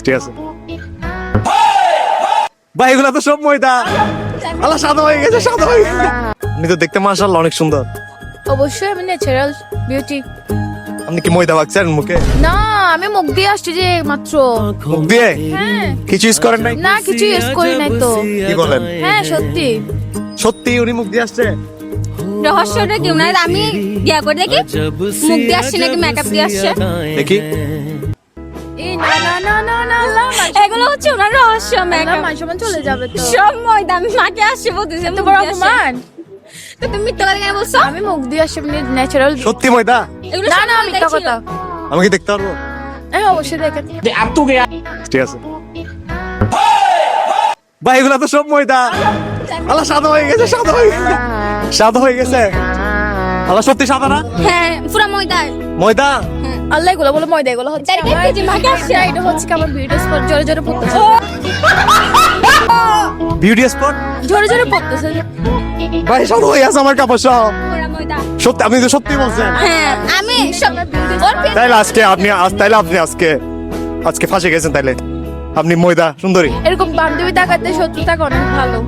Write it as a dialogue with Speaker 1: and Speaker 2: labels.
Speaker 1: ঠিক আছে ভাই, এগুলা তো সব ময়দা। আল্লাহ, সাদা হয়ে গেছে, সাদা হয়ে গেছে। আপনি তো দেখতে মাশাআল্লাহ অনেক সুন্দর।
Speaker 2: অবশ্যই আমি ন্যাচারাল বিউটি।
Speaker 1: আপনি কি ময়দা মাখছেন মুখে?
Speaker 2: না, আমি মুখ দিয়ে আসছি যে মাত্র।
Speaker 1: মুখ দিয়ে?
Speaker 2: হ্যাঁ।
Speaker 1: কিছু ইউজ করেন নাই?
Speaker 2: না, কিছু ইউজ করি নাই তো।
Speaker 1: কি বলেন?
Speaker 2: হ্যাঁ, সত্যি।
Speaker 1: সত্যি উনি মুখ দিয়ে আসছে?
Speaker 3: রহস্যটা কি না আমি ইয়া করে দেখি মুখ দিয়ে আসছে নাকি মেকআপ দিয়ে আসছে
Speaker 1: দেখি।
Speaker 2: এই না না না না না না,
Speaker 3: এগুলো হচ্ছে ওনার রহস্য মেকআপ
Speaker 2: মাঝে চলে যাবে তো।
Speaker 3: সব ময়দা আমি মাকে আসছে বলতেছি
Speaker 2: এত বড় অপমান।
Speaker 3: তো তুমি মিথ্যা কথা কেন বলছো
Speaker 2: আমি মুখ দিয়ে আসছি ন্যাচারাল।
Speaker 1: সত্যি ময়দা?
Speaker 3: এগুলো
Speaker 2: না
Speaker 3: সব
Speaker 2: না,
Speaker 3: ময়দাই
Speaker 2: মিথ্যা
Speaker 3: ছিল।
Speaker 2: কথা।
Speaker 1: আমি কি দেখতে পারবো?
Speaker 2: হ্যাঁ, অবশ্যই দেখেন।
Speaker 1: ঠিক আছে ভাই, এগুলা তো সব ময়দা। আল্লাহ, সাদা হয়ে গেছে, সাদা হয়ে গেছে, সাদা হয়ে গেছে। আল্লাহ, সত্যি সাদা না?
Speaker 3: হ্যাঁ পুরো ময়দা
Speaker 1: ময়দা?
Speaker 2: আল্লাহ, এগুলো বলে ময়দা, এগুলো হচ্ছে
Speaker 3: তাই দেখি যে মাকে আসছে।
Speaker 2: এটা হচ্ছে কি আমার বিউটি স্পট জোরে জোরে পড়তেছে।
Speaker 1: Beauty spot?
Speaker 2: জোরে জোরে পড়তেছে।
Speaker 1: ভাই, সাদা হয়ে গেছে আমার কাপড় সব।
Speaker 3: পুরো ময়দা
Speaker 1: সত্যি? আপনি তো সত্যি বলছেন।
Speaker 3: হ্যাঁ আমি সব ওর face-
Speaker 1: তাইলে আপনি আজকে ফাঁসে গেছেন। তাইলে আপনি ময়দা সুন্দরী।
Speaker 2: এরকম বান্ধবী তাকাতে শত্রু থাকা অনেক ভালো।